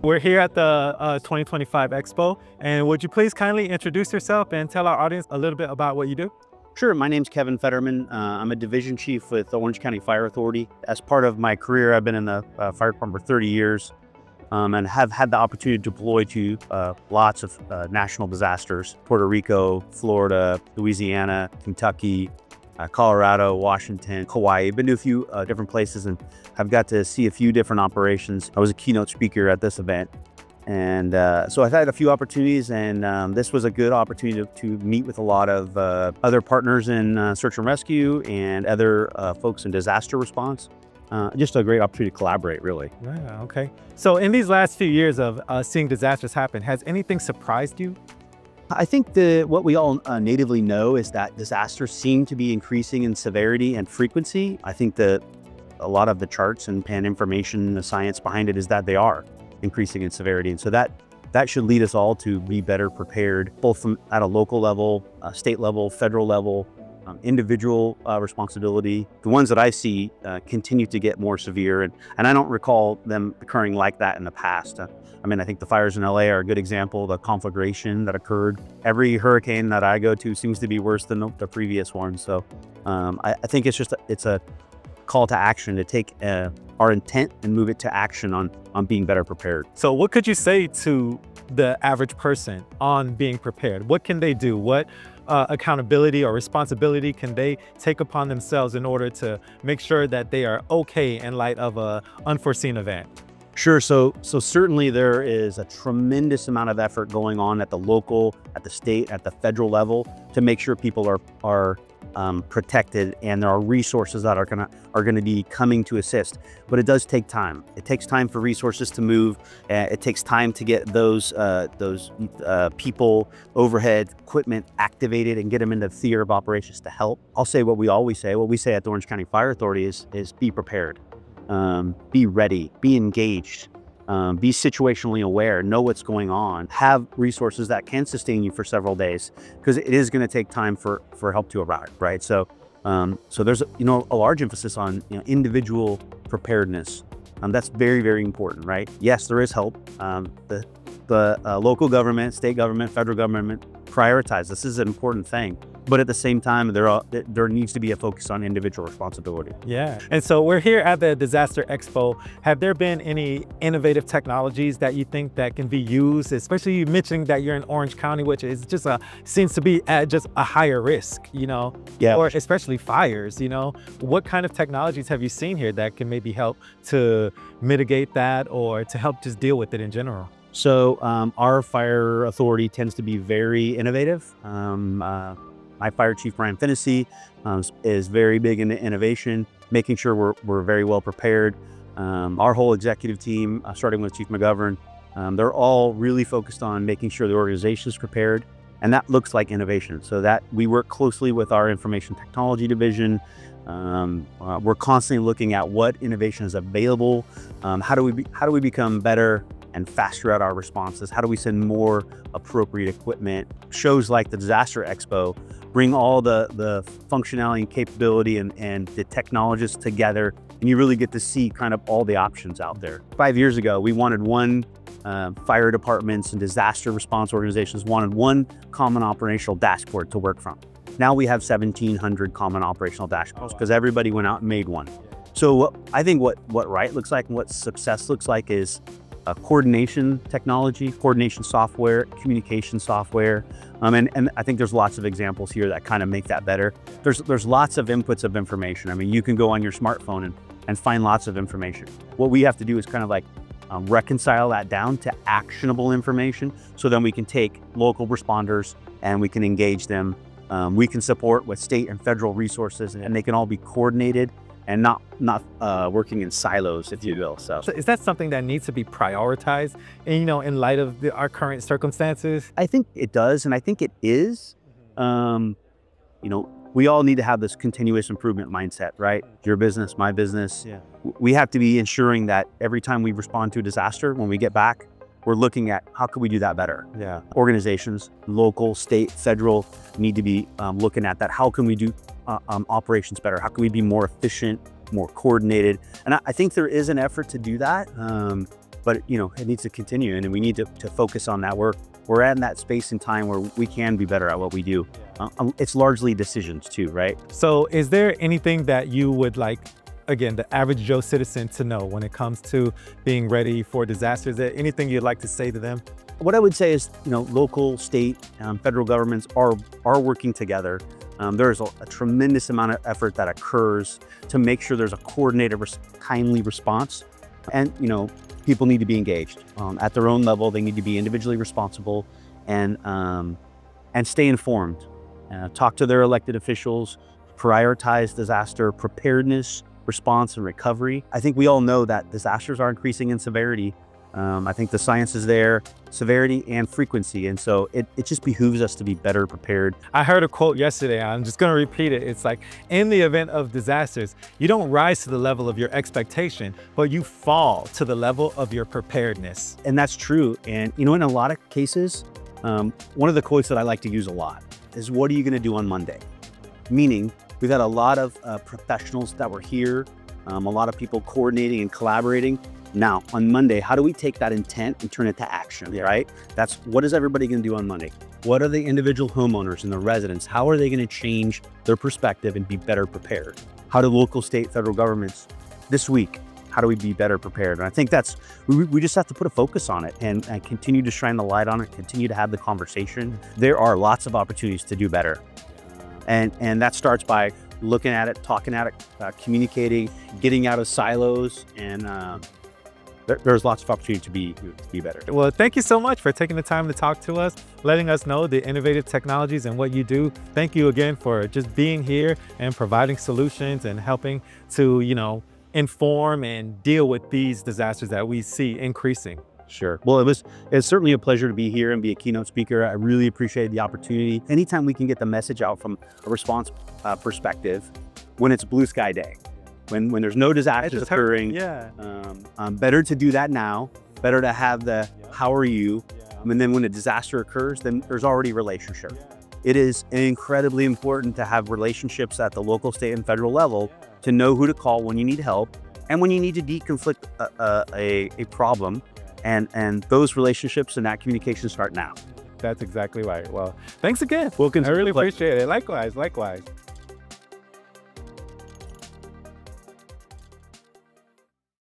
We're here at the 2025 Expo, and would you please kindly introduce yourself and tell our audience a little bit about what you do? Sure, my name's Kevin Fetterman. I'm a division chief with the Orange County Fire Authority. As part of my career, I've been in the fire department for 30 years and have had the opportunity to deploy to lots of national disasters: Puerto Rico, Florida, Louisiana, Kentucky, Colorado, Washington, Hawaii. I've been to a few different places and have got to see a few different operations. I was a keynote speaker at this event. And so I've had a few opportunities, and this was a good opportunity to meet with a lot of other partners in search and rescue and other folks in disaster response. Just a great opportunity to collaborate, really. Yeah, okay. So in these last few years of seeing disasters happen, has anything surprised you? I think what we all natively know is that disasters seem to be increasing in severity and frequency. I think that a lot of the charts and information, the science behind it is that they are increasing in severity. And so that should lead us all to be better prepared, both at a local level, state level, federal level, individual responsibility. The ones that I see continue to get more severe, and I don't recall them occurring like that in the past. I mean, I think the fires in LA are a good example. The conflagration that occurred. Every hurricane that I go to seems to be worse than the previous one. So I think it's a call to action to take our intent and move it to action on being better prepared. So what could you say to the average person on being prepared? What can they do? What accountability or responsibility can they take upon themselves in order to make sure that they are okay in light of an unforeseen event? Sure. So certainly there is a tremendous amount of effort going on at the local, at the state, at the federal level to make sure people are protected, and there are resources that are gonna be coming to assist. But it does take time. It takes time for resources to move. It takes time to get those people, overhead, equipment activated and get them into the theater of operations to help. I'll say what we always say. What we say at the Orange County Fire Authority is be prepared, be ready, be engaged. Be situationally aware, know what's going on, have resources that can sustain you for several days, because it is going to take time for help to arrive, right? So there's a large emphasis on individual preparedness. That's very, very important, right? Yes, there is help. The local government, state government, federal government prioritize. This is an important thing. But at the same time, there needs to be a focus on individual responsibility. Yeah. And so we're here at the Disaster Expo. Have there been any innovative technologies that you think that can be used, especially you mentioning that you're in Orange County, which is just seems to be at just a higher risk, Yeah. Or especially fires, What kind of technologies have you seen here that can maybe help to mitigate that or to help just deal with it in general? So our fire authority tends to be very innovative. My fire chief, Brian Fennessy, is very big into innovation, making sure we're very well prepared. Our whole executive team, starting with Chief McGovern, they're all really focused on making sure the organization is prepared, and that looks like innovation. So that we work closely with our information technology division. We're constantly looking at what innovation is available. How do we become better and faster at our responses? How do we send more appropriate equipment? Shows like the Disaster Expo bring all the functionality and capability and the technologists together, and you really get to see kind of all the options out there. 5 years ago, we wanted fire departments and disaster response organizations wanted one common operational dashboard to work from. Now we have 1,700 common operational dashboards because everybody went out and made one. So I think what right looks like and what success looks like is coordination technology, coordination software, communication software. And I think there's lots of examples here that kind of make that better. There's lots of inputs of information. I mean, you can go on your smartphone and find lots of information. What we have to do is kind of like reconcile that down to actionable information, so then we can take local responders and we can engage them. We can support with state and federal resources, and they can all be coordinated and not working in silos, if you will. So is that something that needs to be prioritized, in light of our current circumstances? I think it does, and I think it is. We all need to have this continuous improvement mindset, right? Your business, my business. Yeah. We have to be ensuring that every time we respond to a disaster, when we get back, we're looking at how can we do that better. Yeah. Organizations, local, state, federal, need to be looking at that. How can we do operations better? How can we be more efficient, more coordinated? And I think there is an effort to do that. but it needs to continue, and we need to focus on that. We're at that space and time where we can be better at what we do. It's largely decisions too, right? So is there anything that you would like, again, the average Joe citizen to know when it comes to being ready for disasters? Is there anything you'd like to say to them? What I would say is, local, state, federal governments are working together. There's a tremendous amount of effort that occurs to make sure there's a coordinated, timely response. And, people need to be engaged at their own level. They need to be individually responsible and stay informed. Talk to their elected officials, prioritize disaster preparedness, response, and recovery. I think we all know that disasters are increasing in severity. I think the science is there, severity and frequency. And so it just behooves us to be better prepared. I heard a quote yesterday. I'm just going to repeat it. It's like, in the event of disasters, you don't rise to the level of your expectation, but you fall to the level of your preparedness. And that's true. And, in a lot of cases, one of the quotes that I like to use a lot is, what are you going to do on Monday? Meaning, we've had a lot of professionals that were here, a lot of people coordinating and collaborating. Now, on Monday, how do we take that intent and turn it to action, right? That's what is everybody going to do on Monday? What are the individual homeowners and the residents? How are they going to change their perspective and be better prepared? How do local, state, federal governments this week, how do we be better prepared? And I think we just have to put a focus on it and continue to shine the light on it, continue to have the conversation. There are lots of opportunities to do better. And that starts by looking at it, talking at it, communicating, getting out of silos, and there's lots of opportunity to be better. Well, thank you so much for taking the time to talk to us, letting us know the innovative technologies and what you do. Thank you again for just being here and providing solutions and helping to, inform and deal with these disasters that we see increasing. Sure. Well, it's certainly a pleasure to be here and be a keynote speaker. I really appreciate the opportunity. Anytime we can get the message out from a response perspective, when it's blue sky day, when there's no disasters occurring, better to do that now, better to have the how are you, and then when a disaster occurs, then there's already a relationship. It is incredibly important to have relationships at the local, state, and federal level to know who to call when you need help and when you need to deconflict a problem. And those relationships and that communication start now. That's exactly right. Well, thanks again. I really appreciate it. Likewise.